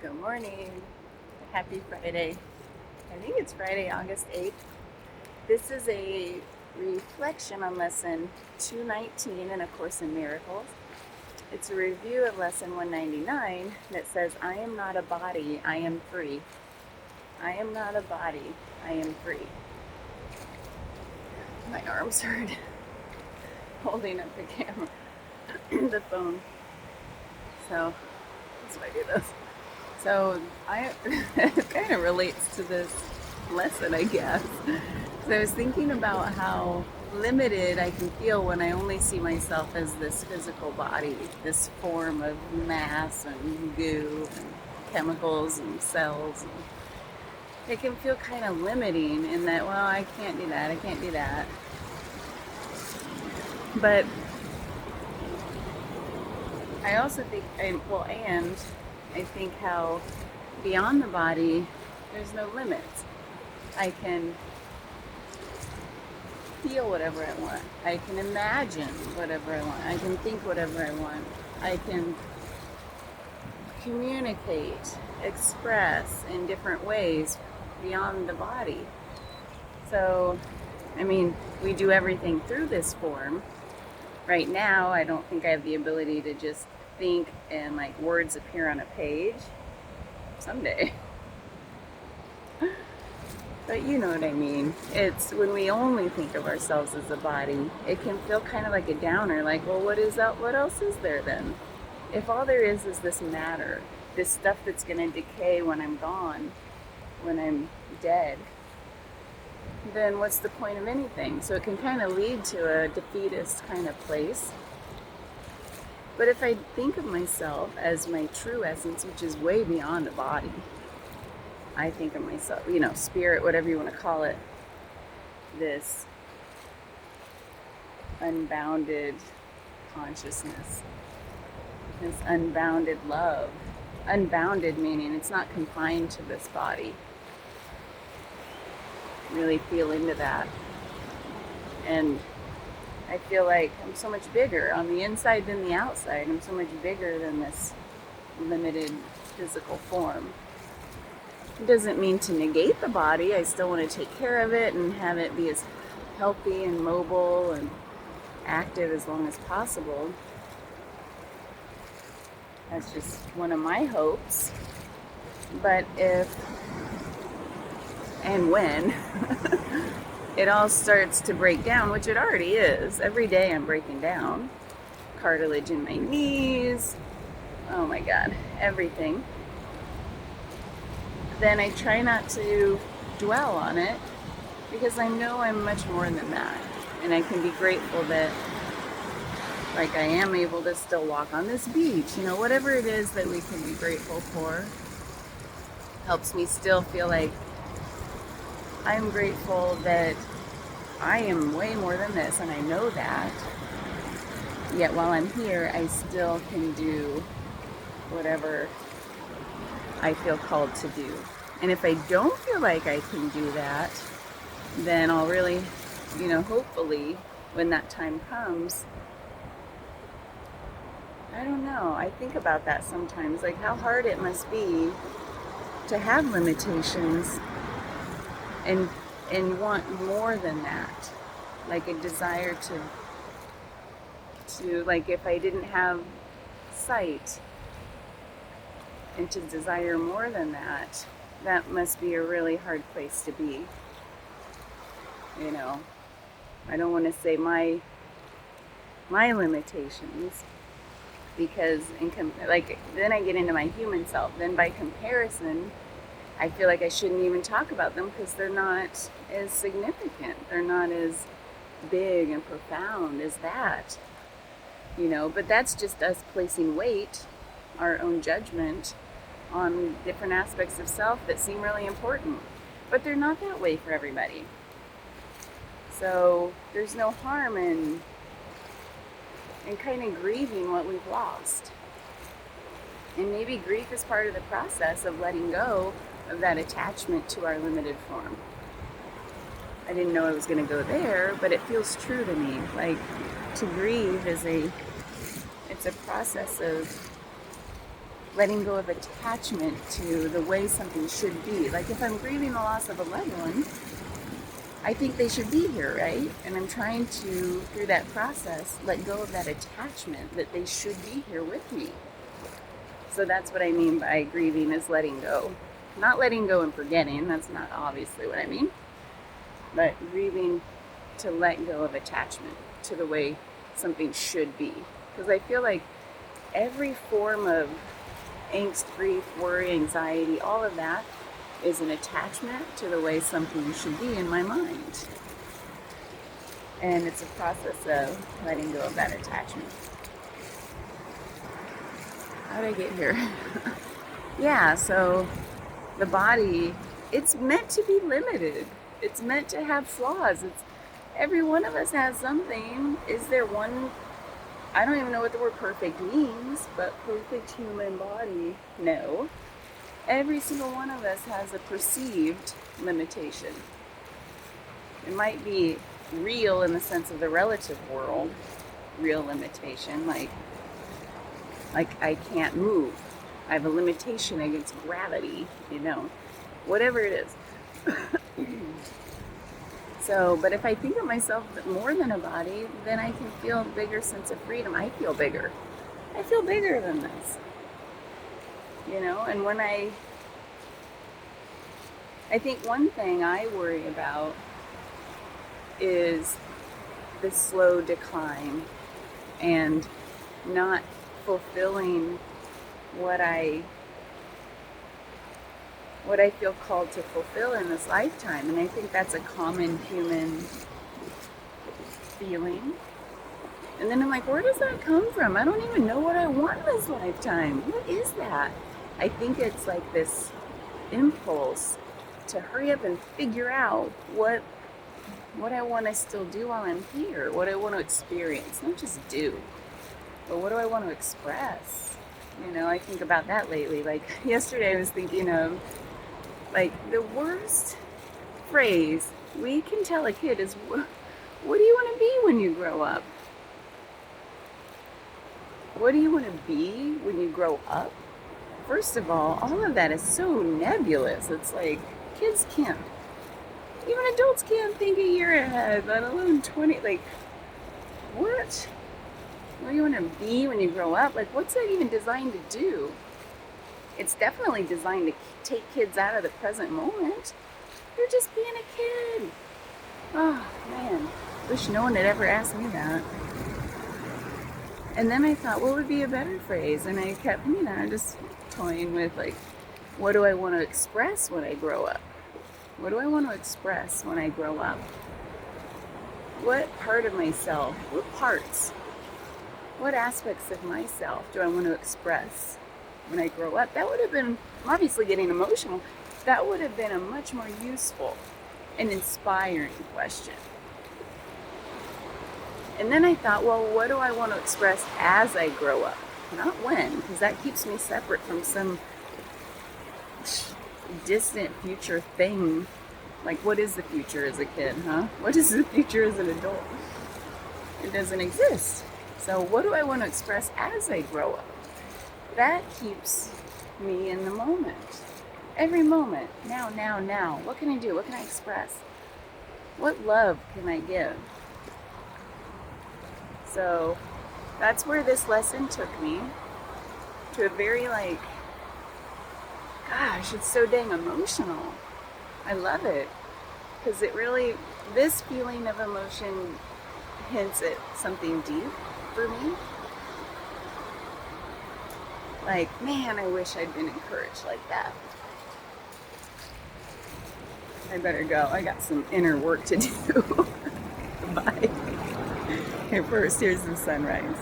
Good morning. Happy Friday. I think it's Friday, August 8th. This is a reflection on lesson 219 in A Course in Miracles. It's a review of lesson 199 that says, I am not a body, I am free. I am not a body, I am free. My arms hurt holding up the camera, the phone. So that's why I do this. So it kind of relates to this lesson, I guess. So I was thinking about how limited I can feel when I only see myself as this physical body, this form of mass and goo and chemicals and cells. It can feel kind of limiting in that, well, I can't do that, I can't do that. But I also think, and I think how beyond the body, there's no limits. I can feel whatever I want. I can imagine whatever I want. I can think whatever I want. I can communicate, express in different ways beyond the body. So, we do everything through this form. Right now, I don't think I have the ability to just think and like words appear on a page. Someday. But you know what I mean. It's when we only think of ourselves as a body, it can feel kind of like a downer, like, well, what else is there then? If all there is this matter, this stuff that's going to decay when I'm gone, when I'm dead, then what's the point of anything? So it can kind of lead to a defeatist kind of place. But if I think of myself as my true essence, which is way beyond the body, I think of myself, spirit, whatever you want to call it, this unbounded consciousness, this unbounded love. Unbounded meaning it's not confined to this body. Really feel into that. And I feel like I'm so much bigger on the inside than the outside. I'm so much bigger than this limited physical form. It doesn't mean to negate the body. I still want to take care of it and have it be as healthy and mobile and active as long as possible. That's just one of my hopes. But if and when it all starts to break down, which it already is, every day I'm breaking down, cartilage in my knees, oh my God, everything, then I try not to dwell on it because I know I'm much more than that. And I can be grateful that like I am able to still walk on this beach, whatever it is that we can be grateful for helps me still feel like I'm grateful that I am way more than this, and I know that. Yet while I'm here, I still can do whatever I feel called to do. And if I don't feel like I can do that, then I'll really, hopefully, when that time comes, I don't know. I think about that sometimes, like how hard it must be to have limitations and want more than that, like a desire to like if I didn't have sight and to desire more than that must be a really hard place to be. I don't want to say my limitations because then I get into my human self. Then by comparison, I feel like I shouldn't even talk about them because they're not as significant. They're not as big and profound as that, but that's just us placing weight, our own judgment on different aspects of self that seem really important, but they're not that way for everybody. So there's no harm in kind of grieving what we've lost. And maybe grief is part of the process of letting go of that attachment to our limited form. I didn't know I was going to go there, but it feels true to me. Like, to grieve it's a process of letting go of attachment to the way something should be. Like if I'm grieving the loss of a loved one, I think they should be here, right? And I'm trying to, through that process, let go of that attachment that they should be here with me. So that's what I mean by grieving is letting go. Not letting go and forgetting, that's not obviously what I mean. But grieving to let go of attachment to the way something should be. Because I feel like every form of angst, grief, worry, anxiety, all of that is an attachment to the way something should be in my mind. And it's a process of letting go of that attachment. How did I get here? Yeah, so the body, it's meant to be limited. It's meant to have flaws. Every one of us has something. Is there one, I don't even know what the word perfect means, but perfect human body, no. Every single one of us has a perceived limitation. It might be real in the sense of the relative world, real limitation, like I can't move. I have a limitation against gravity, whatever it is. So, but if I think of myself more than a body, then I can feel a bigger sense of freedom. I feel bigger. I feel bigger than this. And when I think one thing I worry about is the slow decline and not fulfilling what I feel called to fulfill in this lifetime. And I think that's a common human feeling. And then I'm like, where does that come from? I don't even know what I want in this lifetime. What is that? I think it's like this impulse to hurry up and figure out what I want to still do while I'm here, what I want to experience, not just do, but what do I want to express? I think about that lately. Like yesterday I was thinking of like the worst phrase we can tell a kid is, what do you want to be when you grow up? What do you want to be when you grow up? First of all of that is so nebulous. It's like kids can't, even adults can't think a year ahead, let alone 20. Like, what? What do you want to be when you grow up? Like, what's that even designed to do? It's definitely designed to take kids out of the present moment. You're just being a kid. Oh, man. Wish no one had ever asked me that. And then I thought, what would be a better phrase? And I kept, just toying with, like, what do I want to express when I grow up? What do I want to express when I grow up? What part of myself, what parts, what aspects of myself do I want to express when I grow up? That would have been, I'm obviously getting emotional, that would have been a much more useful and inspiring question. And then I thought, well, what do I want to express as I grow up? Not when, because that keeps me separate from some distant future thing. Like, what is the future as a kid, huh? What is the future as an adult? It doesn't exist. So what do I want to express as I grow up? That keeps me in the moment. Every moment. Now. What can I do? What can I express? What love can I give? So that's where this lesson took me, to a very gosh, it's so dang emotional. I love it, because it really, this feeling of emotion hints at something deep for me. Like, man, I wish I'd been encouraged like that. I better go. I got some inner work to do. Bye. Here first, here's the sunrise.